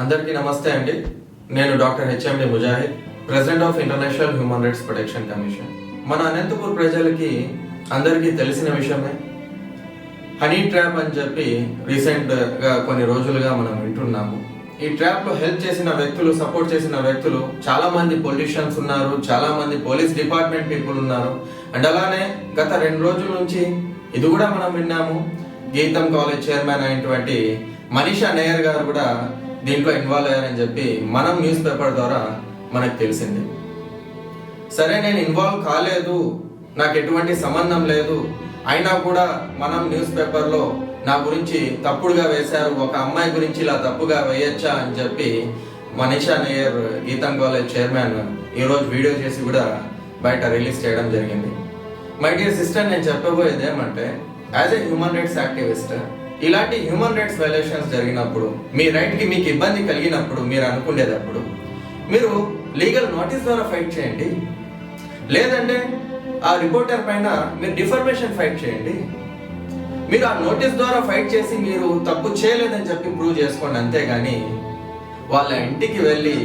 అందరికీ నమస్తే అండి. నేను doctor HMD Mujahid, president of international human rights protection commission. మన అనంతపూర్ ప్రజలకి అందరికీ తెలిసిన విషయమే. హనీ ట్రాప్ అని చెప్పి రీసెంట్గా కొన్ని రోజులుగా మనం వింటున్నాము. ఈ ట్రాప్లో హెల్ప్ చేసిన వ్యక్తులు, సపోర్ట్ చేసిన వ్యక్తులు చాలా మంది పొలిటీషియన్స్ ఉన్నారు, చాలా మంది పోలీస్ డిపార్ట్మెంట్ పీపుల్ ఉన్నారు. అండ్ అలానే గత 2 రోజుల నుంచి ఇది కూడా మనం విన్నాము, గీతం కాలేజ్ చైర్మన్ అయినటువంటి మనీషా నేయర్ గారు కూడా దీంట్లో ఇన్వాల్వ్ అయ్యారని చెప్పి మనం న్యూస్ పేపర్ ద్వారా మనకు తెలిసింది. సరే, నేను ఇన్వాల్వ్ కాలేదు, నాకు ఎటువంటి సంబంధం లేదు, అయినా కూడా మనం న్యూస్ పేపర్లో నా గురించి తప్పుడుగా వేశారు, ఒక అమ్మాయి గురించి ఇలా తప్పుగా వేయచ్చా అని చెప్పి మనీషా నేయర్ గీతం కాలేజ్ చైర్మన్ ఈరోజు వీడియో చేసి కూడా బయట రిలీజ్ చేయడం జరిగింది. మై డియర్ సిస్టర్, నేను చెప్పబోయేది ఏమంటే, as a human rights activist, ఇలాంటి హ్యూమన్ రైట్స్ వైలేషన్స్ జరిగినప్పుడు, మీ రైట్కి మీకు ఇబ్బంది కలిగినప్పుడు, మీరు అనుకునేటప్పుడు మీరు లీగల్ నోటీస్ ద్వారా ఫైట్ చేయండి, లేదంటే ఆ రిపోర్టర్ పైన మీరు డిఫర్మేషన్ ఫైట్ చేయండి. మీరు ఆ నోటీస్ ద్వారా ఫైట్ చేసి మీరు తప్పు చేయలేదని చెప్పి ప్రూవ్ చేసుకోండి. అంతేగాని వాళ్ళ ఇంటికి వెళ్ళి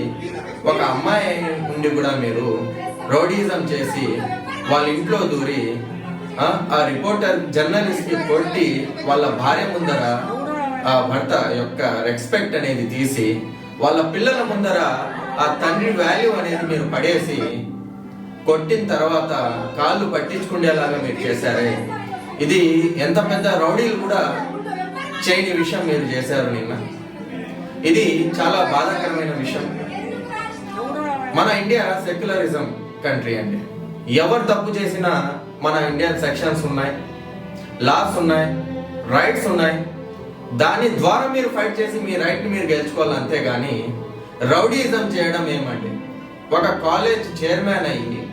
ఒక అమ్మాయి నుండి కూడా మీరు రౌడీజం చేసి వాళ్ళ ఇంట్లో దూరి ఆ రిపోర్టర్ జర్నలిస్ట్ కి కొట్టి వాళ్ళ భార్య ముందర ఆ భర్త యొక్క రెస్పెక్ట్ అనేది తీసి వాళ్ళ పిల్లల ముందర ఆ తండ్రి వాల్యూ అనేది మీరు పడేసి కొట్టిన తర్వాత కాళ్ళు పట్టించుకునేలాగా మీరు చేశారే, ఇది ఎంత పెద్ద రౌడీలు కూడా చేయని విషయం మీరు చేశారు నిన్న. ఇది చాలా బాధాకరమైన విషయం. మన ఇండియా సెక్యులరిజం కంట్రీ అండి. ఎవరు తప్పు చేసినా మన ఇండియన్ సెక్షన్స్ ఉన్నాయి, లాస్ ఉన్నాయి, రైట్స్ ఉన్నాయి. దాని ద్వారా మీరు ఫైట్ చేసి మీ రైట్ని మీరు గెలుచుకోవాలి. అంతేగాని రౌడీయిజం చేయడం ఏమండి? ఒక కాలేజ్ చైర్మన్ అయ్యి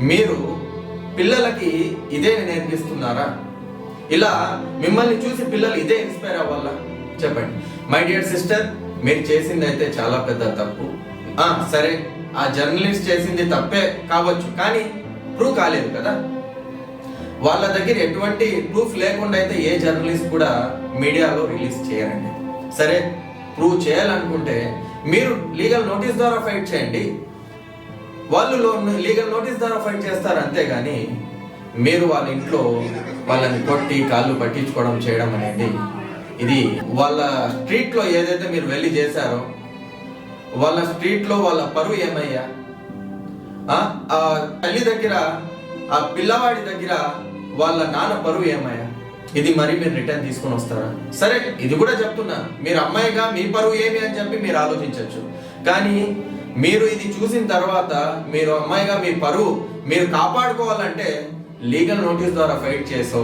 మీరు పిల్లలకి ఇదే నేర్పిస్తున్నారా? ఇలా మిమ్మల్ని చూసి పిల్లలు ఇదే ఇన్స్పైర్ అవ్వాలా? చెప్పండి. మై డియర్ సిస్టర్, మీరు చేసింది అయితే చాలా పెద్ద తప్పు. సరే, ఆ జర్నలిస్ట్ చేసింది తప్పే కావచ్చు, కానీ ప్రూవ్ కాలేదు కదా. వాళ్ళ దగ్గర ఎటువంటి ప్రూఫ్ లేకుండా అయితే ఏ జర్నలిస్ట్ కూడా మీడియాలో రిలీజ్ చేయరండి. సరే, ప్రూవ్ చేయాలనుకుంటే మీరు లీగల్ నోటీస్ ద్వారా ఫైట్ చేయండి, వాళ్ళు లీగల్ నోటీస్ ద్వారా ఫైట్ చేస్తారు. అంతేగాని మీరు వాళ్ళ ఇంట్లో వాళ్ళని కొట్టి కాళ్ళు పట్టించుకోవడం చేయడం అనేది, ఇది వాళ్ళ స్ట్రీట్లో ఏదైతే మీరు వెళ్ళి చేశారో వాళ్ళ స్ట్రీట్లో వాళ్ళ పరువు ఏమయ్యా? ఆ తల్లి దగ్గర, ఆ పిల్లవాడి దగ్గర వాళ్ళ నాన్న పరువు ఏమయ్యా? ఇది మరి మీరు రిటర్న్ తీసుకొని వస్తారా? సరే, ఇది కూడా చెప్తున్నా, మీరు అమ్మాయిగా మీ పరువు ఏమి అని చెప్పి మీరు ఆలోచించవచ్చు. కానీ మీరు ఇది చూసిన తర్వాత మీరు అమ్మాయిగా మీ పరువు మీరు కాపాడుకోవాలంటే లీగల్ నోటీస్ ద్వారా ఫైట్ చేసో,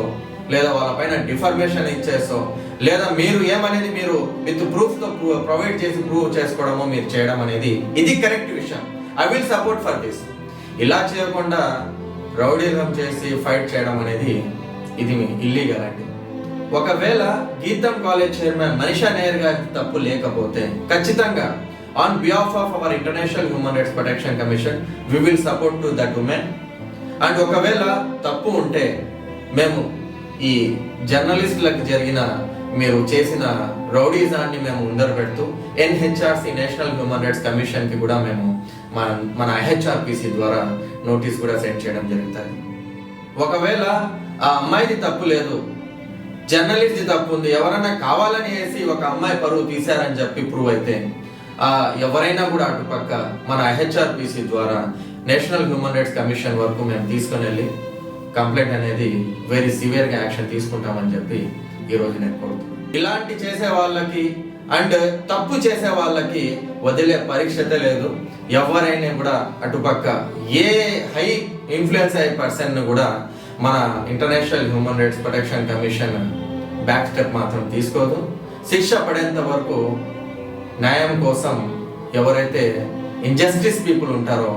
లేదా వాళ్ళ పైన డిఫర్మేషన్ ఇచ్చేసో, లేదా మీరు ఏమనేది మీరు విత్ ప్రూఫ్ తో ప్రొవైడ్ చేసి ప్రూవ్ చేసుకోవడమో మీరు చేయడం అనేది ఇది కరెక్ట్ విషయం. I will support for this. ఇలా చేయకుండా రౌడీజం చేసి ఫైట్ చేయడం అనేది ఇది ఇల్లీగల్ అండి. ఒకవేళ గీతం కాలేజ్ చైర్మన్ మనీషా నేయర్ గారి తప్పు లేకపోతే ఖచ్చితంగా on behalf of our international human rights protection commission we will support to that women. And ఒకవేళ తప్పు ఉంటే మేము ఈ జర్నలిస్టులకు జరిగిన మీరు చేసిన రౌడీజాన్ని మేము ముందర పెడుతూ NHRC national human rights commission కి కూడా మేము మన ఐహెచ్ఆర్పిసి ద్వారా నోటీస్ కూడా సెండ్ చేయడం జరుగుతుంది. ఒకవేళ ఆ అమ్మాయిది తప్పు లేదు, జర్నలిస్ట్ తప్పు ఉంది, ఎవరైనా కావాలని వేసి ఒక అమ్మాయి పరువు తీశారని చెప్పి ప్రూవ్ అయితే ఎవరైనా కూడా అటుపక్క మన ఐహెచ్ఆర్పిసి ద్వారా నేషనల్ హ్యూమన్ రైట్స్ కమిషన్ వరకు మేము తీసుకుని వెళ్ళి కంప్లైంట్ అనేది వెరీ సివియర్గా యాక్షన్ తీసుకుంటామని చెప్పి ఈరోజు నేను కోరుతున్నాను. ఇలాంటి చేసే వాళ్ళకి అండ్ తప్పు చేసే వాళ్ళకి వదిలే పరీక్షతే లేదు. ఎవరైనా కూడా అటుపక్క ఏ హై ఇన్ఫ్లుయెన్స్ అయ్యే పర్సన్ కూడా మన international human rights protection commission back step మాత్రం తీసుకోదు. శిక్ష పడేంత వరకు న్యాయం కోసం ఎవరైతే ఇంజస్టిస్ పీపుల్ ఉంటారో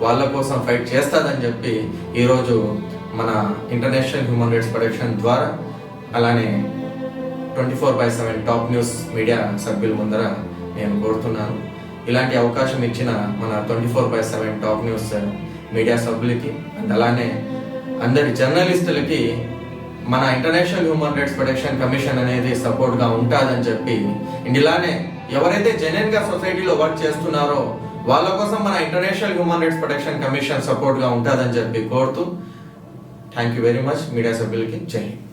వాళ్ళ కోసం ఫైట్ చేస్తుందని చెప్పి ఈరోజు మన ఇంటర్నేషనల్ హ్యూమన్ రైట్స్ ప్రొటెక్షన్ ద్వారా, అలానే 24/7 టాప్ న్యూస్ మీడియా సభ్యుల ముందర నేను కోరుతున్నాను. ఇలాంటి అవకాశం ఇచ్చిన మన 24/7 టాప్ న్యూస్ మీడియా సభ్యులకి అండ్ అలానే అందరి జర్నలిస్టులకి మన international human rights protection commission అనేది సపోర్ట్గా ఉంటుందని చెప్పి, ఇలానే ఎవరైతే జెన్యున్ గా సొసైటీలో వర్క్ చేస్తున్నారో వాళ్ళ కోసం మన international human rights protection commission support గా ఉంటుందని చెప్పి కోరుతూ thank you very much media సభ్యులకి జై హింద్.